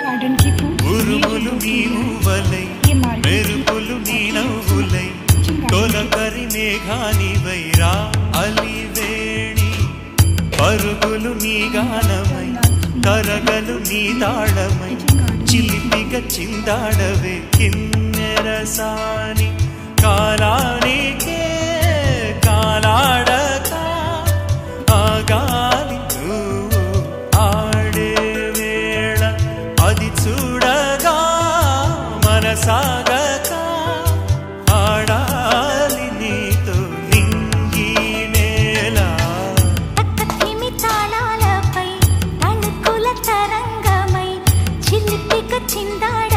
garden की ఉరుములు నీ ఊవలై మెరుపులు నీ నవ్వులై తొలకరి మేఘానివై రా అలివేణి పరుగులు నీ గానమై కరగలు నీ తాళమై చిలిపిగా చిందాడవే కిన్నెరసాని కాలానికే కాలాడక ఆగాలి నువ్వు ఆడే వేళ అది చూడగా మనసాగక ఆడాలి నీతో నింగి నేల తక్కతిమి తాళాలపై తణుకుల తరంగమై చిలిపిక చిందాడ